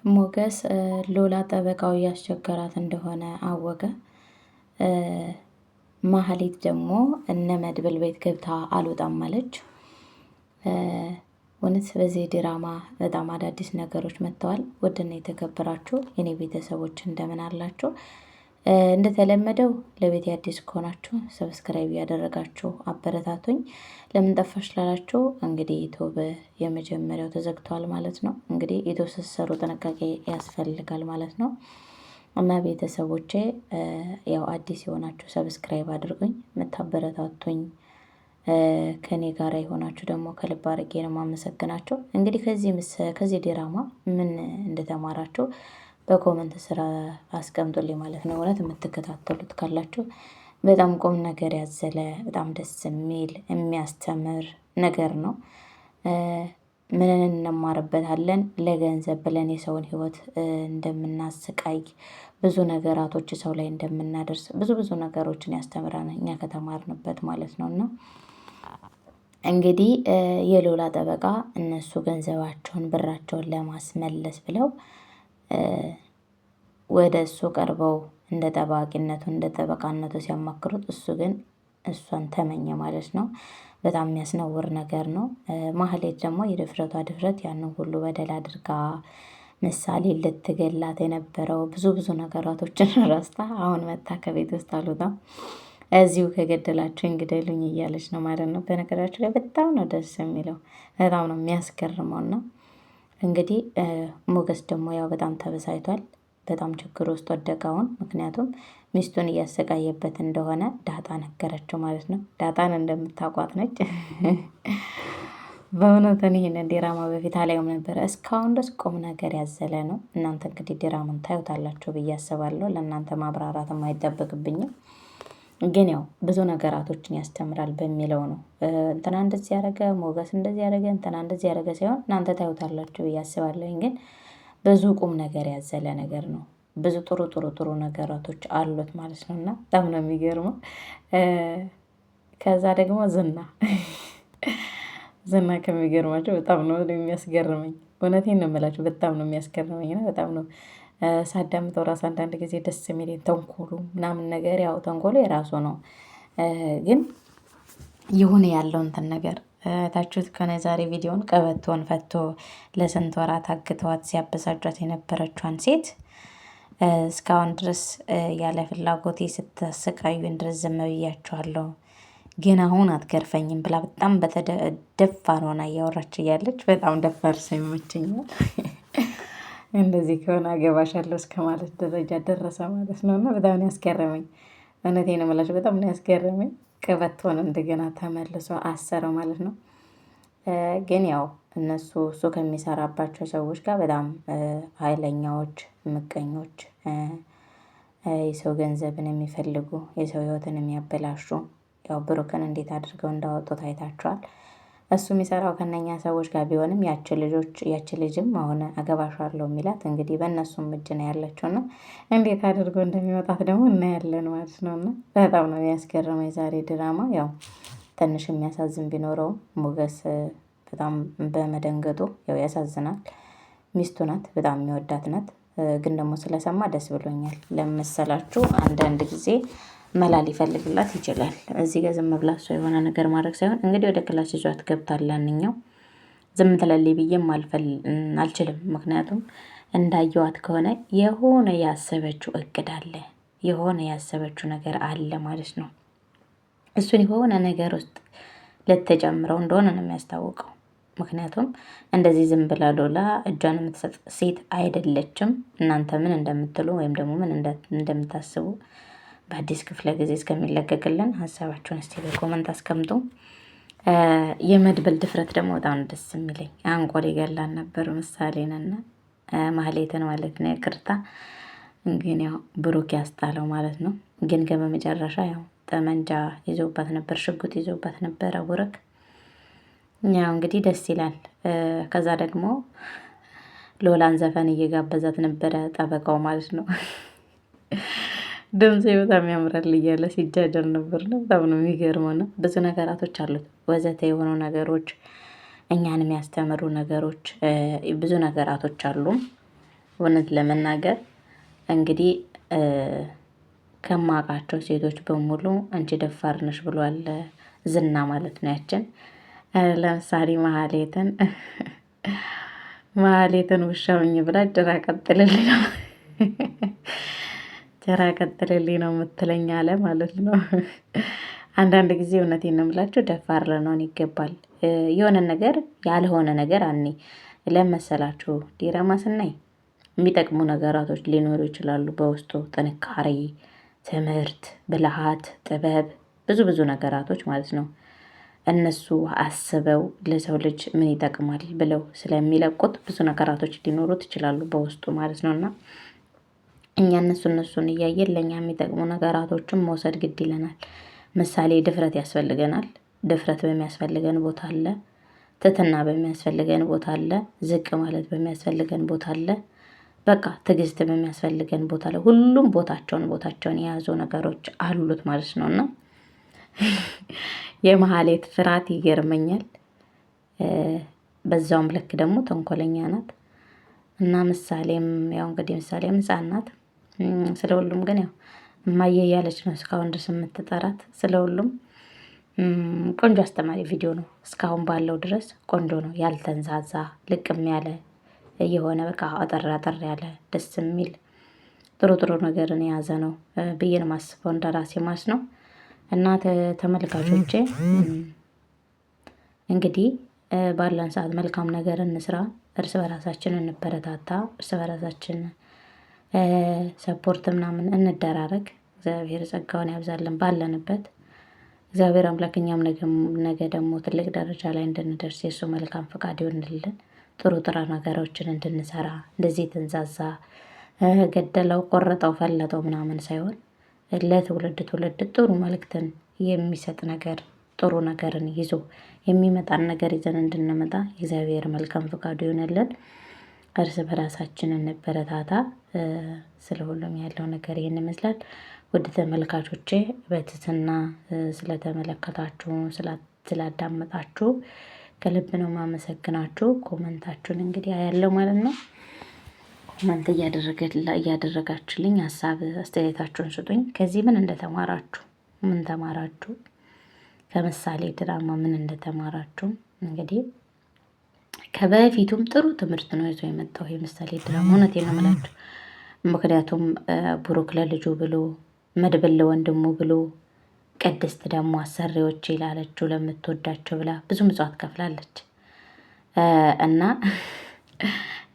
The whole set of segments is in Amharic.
ሞገስ ሎላ ጠበቃው እያስቸገራት እንደሆነ አወቀ። ማህሌት ደግሞ እነ መድብል ቤት ገብታ አልወጣም አለች። እውነት በዚህ ድራማ በጣም አዳዲስ ነገሮች መጥተዋል። ውድና የተከበራችሁ የኔ ቤተሰቦች እንደምን አላችሁ? እንደተለመደው ለቤት አዲስ ከሆናችሁ ሰብስክራይብ ያደረጋችሁ አበረታቱኝ። ለምን ጠፋሽ ላላችሁ እንግዲህ ዩቲዩብ የመጀመሪያው ተዘግቷል ማለት ነው። እንግዲህ ዩቲዩብ ስትሰሩ ጥንቃቄ ያስፈልጋል ማለት ነው። እና ቤተሰቦቼ ያው አዲስ የሆናችሁ ሰብስክራይብ አድርጉኝ። የምታበረታቱኝ ከኔ ጋር የሆናችሁ ደግሞ ከልብ አድርጌ ነው የማመሰግናቸው። እንግዲህ ከዚህ ድራማ ምን እንደተማራችሁ በኮመንት ስራ አስቀምጡልኝ ማለት ነው። እውነት የምትከታተሉት ካላችሁ በጣም ቁም ነገር ያዘለ በጣም ደስ የሚል የሚያስተምር ነገር ነው። ምንን እንማርበታለን? ለገንዘብ ብለን የሰውን ህይወት እንደምናስቃይ ብዙ ነገራቶች ሰው ላይ እንደምናደርስ ብዙ ነገሮችን ያስተምረናል እኛ ከተማርንበት ማለት ነው። እና እንግዲህ የሎላ ጠበቃ እነሱ ገንዘባቸውን ብራቸውን ለማስመለስ ብለው ወደ እሱ ቀርበው እንደ ጠባቂነቱ እንደ ጠበቃነቱ ሲያማክሩት እሱ ግን እሷን ተመኘ ማለት ነው። በጣም የሚያስነውር ነገር ነው። ማህሌት ደግሞ የድፍረቷ ድፍረት ያንን ሁሉ በደል አድርጋ ምሳሌ ልትገላት የነበረው ብዙ ነገራቶችን ረስታ አሁን መታ ከቤት ውስጥ አልወጣም እዚሁ ከገደላችሁ እንግደሉኝ እያለች ነው ማለት ነው። በነገራችሁ ላይ በጣም ነው ደስ የሚለው በጣም ነው የሚያስገርመውና እንግዲህ ሞገስ ደግሞ ያው በጣም ተበሳይቷል። በጣም ችግር ውስጥ ወደቀውን ምክንያቱም ሚስቱን እያሰቃየበት እንደሆነ ዳጣ ነገረችው ማለት ነው። ዳጣን እንደምታውቋት ነች። በእውነት እኔ ይሄንን ዲራማ በፊት አላየውም ነበረ። እስካሁን ድረስ ቁም ነገር ያዘለ ነው። እናንተ እንግዲህ ዲራማን ታዩታላችሁ ብዬ አስባለሁ። ለእናንተ ማብራራትም አይጠበቅብኝም። ግን ያው ብዙ ነገራቶችን ያስተምራል በሚለው ነው። እንትና እንደዚህ ያደረገ ሞገስ እንደዚህ ያደረገ እንትና እንደዚህ ያደረገ ሳይሆን እናንተ ታዩታላችሁ ብዬ አስባለሁኝ። ግን ብዙ ቁም ነገር ያዘለ ነገር ነው። ብዙ ጥሩ ነገራቶች አሉት ማለት ነው። እና በጣም ነው የሚገርመው። ከዛ ደግሞ ዝና ከሚገርማቸው በጣም ነው የሚያስገርመኝ። እውነቴን ነው የምላቸው በጣም ነው የሚያስገርመኝ እና በጣም ነው ሳዳምጠው ራሱ አንዳንድ ጊዜ ደስ የሚለኝ ተንኮሉ ምናምን ነገር ያው ተንኮሉ የራሱ ነው። ግን የሆነ ያለው እንትን ነገር ታችሁት ከሆነ የዛሬ ቪዲዮን ቀበቶን ፈቶ ለስንት ወራት አግተዋት ሲያበሳጯት የነበረችዋን ሴት እስካሁን ድረስ ያለ ፍላጎቴ ስታሰቃዩኝ ድረስ ዝም ብያችኋለሁ፣ ግን አሁን አትገርፈኝም ብላ በጣም ደፋር ሆና እያወራች እያለች በጣም ደፋር ሰው ይመቸኛል። እንደዚህ ከሆነ አገባሻለሁ እስከ ማለት ደረጃ ደረሰ ማለት ነው። እና በጣም ነው ያስገረመኝ። እውነቴን ነው የምላችሁ በጣም ነው ያስገረመኝ። ቀበቶን እንደገና ተመልሶ አሰረው ማለት ነው። ግን ያው እሱ ከሚሰራባቸው ሰዎች ጋር በጣም ኃይለኛዎች፣ ምቀኞች፣ የሰው ገንዘብን የሚፈልጉ የሰው ህይወትን የሚያበላሹ ያው ብሩክን እንዴት አድርገው እንዳወጡት አይታችኋል። እሱ የሚሰራው ከነኛ ሰዎች ጋር ቢሆንም ያቺ ልጅም አሁን አገባሻለሁ የሚላት እንግዲህ በእነሱም እጅ ነው ያለችው እና እንዴት አድርጎ እንደሚወጣት ደግሞ እናያለን ማለት ነው። እና በጣም ነው የሚያስገርመው የዛሬ ድራማ። ያው ትንሽ የሚያሳዝን ቢኖረውም ሞገስ በጣም በመደንገጡ ያው ያሳዝናል። ሚስቱ ናት፣ በጣም የሚወዳት ናት። ግን ደግሞ ስለሰማ ደስ ብሎኛል። ለመሰላችሁ አንዳንድ ጊዜ መላ ሊፈልግላት ይችላል። እዚህ ጋር ዝም ብላ እሷ የሆነ ነገር ማድረግ ሳይሆን እንግዲህ ወደ ክላስ ይዟት ገብታል። ያንኛው ዝም ትላለች ብዬም አልችልም። ምክንያቱም እንዳየዋት ከሆነ የሆነ ያሰበችው እቅድ አለ፣ የሆነ ያሰበችው ነገር አለ ማለት ነው። እሱን የሆነ ነገር ውስጥ ልትጨምረው እንደሆነ ነው የሚያስታውቀው። ምክንያቱም እንደዚህ ዝም ብላ ሎላ እጇን የምትሰጥ ሴት አይደለችም። እናንተ ምን እንደምትሉ ወይም ደግሞ ምን እንደምታስቡ በአዲስ ክፍለ ጊዜ እስከሚለቀቅልን ሀሳባችሁን እስቲ በኮመንት አስቀምጡ። የመድብል ድፍረት ደግሞ በጣም ደስ የሚለኝ አንቆል ይገላን ነበር ምሳሌንና ማህሌትን ማለት ነው። ይቅርታ ግን ያው ብሩክ ያስጣለው ማለት ነው። ግን በመጨረሻ ያው ጠመንጃ ይዞባት ነበር፣ ሽጉጥ ይዞባት ነበረ ብሩክ። ያው እንግዲህ ደስ ይላል። ከዛ ደግሞ ሎላን ዘፈን እየጋበዛት ነበረ ጠበቃው ማለት ነው። ድምፄ በጣም ያምራል እያለ ሲጃጀር ነበር ነው። በጣም ነው የሚገርመው ነው። ብዙ ነገራቶች አሉት ወዘተ የሆኑ ነገሮች፣ እኛን የሚያስተምሩ ነገሮች፣ ብዙ ነገራቶች አሉ። እውነት ለመናገር እንግዲህ ከማውቃቸው ሴቶች በሙሉ አንቺ ደፋር ነሽ ብሏል ዝና ማለት ነው። ያችን ለምሳሌ መሀሌትን ውሻውኝ ብላ ጭራ ቀጥልልኝ ነው የምትለኝ አለ ማለት ነው። አንዳንድ ጊዜ እውነቴን ነው የምላችሁ ደፋር ልንሆን ይገባል። የሆነ ነገር ያልሆነ ነገር ለመሰላችሁ ዲራማ ስናይ የሚጠቅሙ ነገራቶች ሊኖሩ ይችላሉ። በውስጡ ጥንካሬ፣ ትምህርት፣ ብልሃት፣ ጥበብ ብዙ ብዙ ነገራቶች ማለት ነው። እነሱ አስበው ለሰው ልጅ ምን ይጠቅማል ብለው ስለሚለቁት ብዙ ነገራቶች ሊኖሩት ይችላሉ በውስጡ ማለት ነው። እና እኛ እነሱን እያየን ለእኛ የሚጠቅሙ ነገራቶችን መውሰድ ግድ ይለናል። ምሳሌ ድፍረት ያስፈልገናል። ድፍረት በሚያስፈልገን ቦታ አለ። ትህትና በሚያስፈልገን ቦታ አለ። ዝቅ ማለት በሚያስፈልገን ቦታ አለ። በቃ ትዕግስት በሚያስፈልገን ቦታ አለ። ሁሉም ቦታቸውን የያዙ ነገሮች አሉት ማለት ነው። እና የመሀሌት ፍርሃት ይገርመኛል። በዛውም ልክ ደግሞ ተንኮለኛ ናት። እና ምሳሌም ያው እንግዲህ ምሳሌም ሕፃን ናት። ስለ ሁሉም ግን ያው እማዬ እያለች ነው እስካሁን ድረስ የምትጠራት። ስለ ሁሉም ቆንጆ አስተማሪ ቪዲዮ ነው። እስካሁን ባለው ድረስ ቆንጆ ነው። ያልተንዛዛ ልቅም ያለ የሆነ በቃ አጠር ያለ ደስ የሚል ጥሩ ጥሩ ነገርን የያዘ ነው ብዬ ነው የማስበው እንደራሴ ማለት ነው። እና ተመልካቾቼ እንግዲህ ባለን ሰዓት መልካም ነገር እንስራ፣ እርስ በራሳችን እንበረታታ፣ እርስ በራሳችን ሰፖርት ምናምን እንደራረግ። እግዚአብሔር ጸጋውን ያብዛልን ባለንበት። እግዚአብሔር አምላክ እኛም ነገ ደግሞ ትልቅ ደረጃ ላይ እንድንደርስ የእሱ መልካም ፈቃድ ይሆንልን። ጥሩ ነገሮችን እንድንሰራ እንደዚህ የተንዛዛ ገደለው ቆረጠው ፈለጠው ምናምን ሳይሆን ለትውልድ ጥሩ መልእክትን የሚሰጥ ነገር ጥሩ ነገርን ይዞ የሚመጣን ነገር ይዘን እንድንመጣ እግዚአብሔር መልካም ፈቃዱ ይሆንልን። እርስ በራሳችን እንበረታታ። ስለ ሁሉም ያለው ነገር ይህን ይመስላል። ውድ ተመልካቾቼ በትህትና ስለተመለከታችሁ ስላዳመጣችሁ ከልብ ነው ማመሰግናችሁ። ኮመንታችሁን እንግዲህ አያለው ማለት ነው። ኮመንት እያደረጋችሁልኝ ሀሳብ አስተያየታችሁን ስጡኝ። ከዚህ ምን እንደተማራችሁ ምን ተማራችሁ? ከምሳሌ ድራማ ምን እንደተማራችሁ እንግዲህ ከበፊቱም ጥሩ ትምህርት ነው ይዞ የመጣው የምሳሌ ድራማ። እውነቴን ነው የምላችሁ። ምክንያቱም ብሩክ ለልጁ ብሎ መድብል ለወንድሙ ብሎ ቅድስት ደግሞ አሰሪዎች ላለችው ለምትወዳቸው ብላ ብዙ ምጽዋት ከፍላለች እና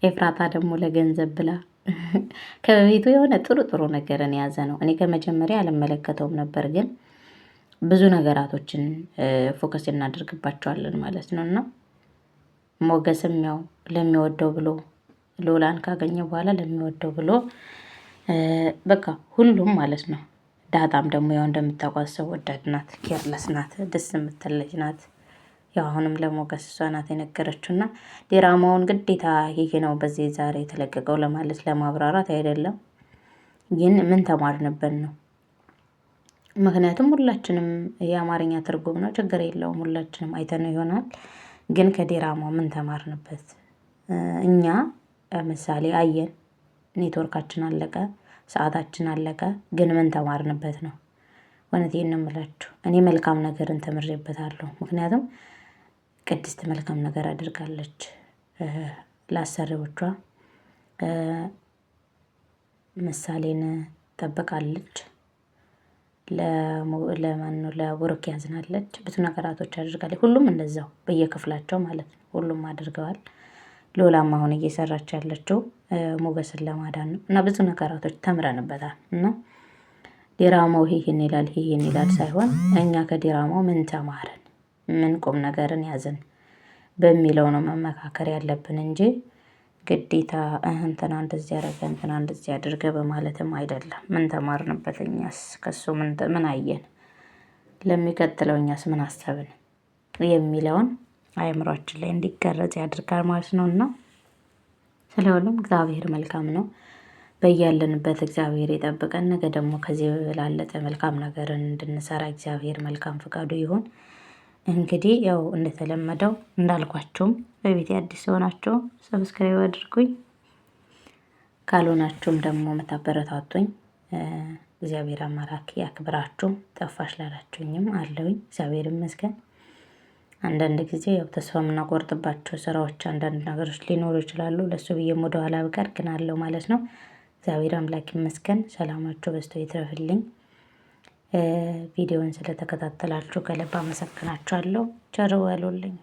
ኤፍራታ ደግሞ ለገንዘብ ብላ ከበፊቱ የሆነ ጥሩ ነገርን የያዘ ነው። እኔ ከመጀመሪያ አልመለከተውም ነበር፣ ግን ብዙ ነገራቶችን ፎከስ እናደርግባቸዋለን ማለት ነው። እና ሞገስም ያው ለሚወደው ብሎ ሎላን ካገኘ በኋላ ለሚወደው ብሎ በቃ ሁሉም ማለት ነው። ዳጣም ደግሞ ያው እንደምታውቋት ሰው ወዳድ ናት፣ ኬርለስ ናት፣ ደስ የምትል ልጅ ናት። ያው አሁንም ለሞገስ እሷ ናት የነገረችው እና ዲራማውን ግዴታ ይሄ ነው በዚህ ዛሬ የተለቀቀው ለማለት ለማብራራት አይደለም፣ ግን ምን ተማርንበት ነው። ምክንያቱም ሁላችንም የአማርኛ ትርጉም ነው፣ ችግር የለውም ሁላችንም አይተነው ይሆናል። ግን ከዲራማው ምን ተማርንበት? እኛ ምሳሌ አየን፣ ኔትወርካችን አለቀ፣ ሰዓታችን አለቀ። ግን ምን ተማርንበት ነው? እውነቴን ነው የምላችሁ። እኔ መልካም ነገርን ተምሬበታለሁ። ምክንያቱም ቅድስት መልካም ነገር አድርጋለች ለአሰሪዎቿ፣ ምሳሌን ጠብቃለች፣ ለብሩክ ያዝናለች፣ ብዙ ነገራቶች አድርጋለች። ሁሉም እንደዛው በየክፍላቸው ማለት ነው። ሁሉም አድርገዋል። ሎላም አሁን እየሰራች ያለችው ሞገስን ለማዳን ነው እና ብዙ ነገራቶች ተምረንበታል። እና ዲራማው ይሄን ይላል ሳይሆን እኛ ከዲራማው ምን ተማርን፣ ምን ቁም ነገርን ያዝን በሚለው ነው መመካከር ያለብን እንጂ ግዴታ እንትና እንደዚህ ያደረገ እንትና እንደዚህ ያደርገ በማለትም አይደለም። ምን ተማርንበት? እኛስ ከሱ ምን አየን? ለሚቀጥለው እኛስ ምን አሰብን የሚለውን አእምሯችን ላይ እንዲቀረጽ ያድርጋል ማለት ነው። እና ስለሆነም እግዚአብሔር መልካም ነው። በያለንበት እግዚአብሔር ይጠብቀን። ነገ ደግሞ ከዚህ በበላለጠ መልካም ነገርን እንድንሰራ እግዚአብሔር መልካም ፈቃዱ ይሁን። እንግዲህ ያው እንደተለመደው እንዳልኳችሁም በቤት አዲስ ሆናችሁ ሰብስክራይብ አድርጉኝ። ካልሆናችሁም ደግሞ የምታበረታቱኝ እግዚአብሔር አምላክ ያክብራችሁ። ጠፋሽ ላላችሁኝም አለውኝ እግዚአብሔር ይመስገን። አንዳንድ ጊዜ ያው ተስፋ የምናቆርጥባቸው ስራዎች አንዳንድ ነገሮች ሊኖሩ ይችላሉ። ለሱ ብዬም ወደኋላ ብቀር ግን አለው ማለት ነው። እግዚአብሔር አምላክ ይመስገን። ሰላማችሁ በዝቶ ይትረፍልኝ። ቪዲዮውን ስለተከታተላችሁ ከልብ አመሰግናችኋለሁ። ቸር ዋሉልኝ።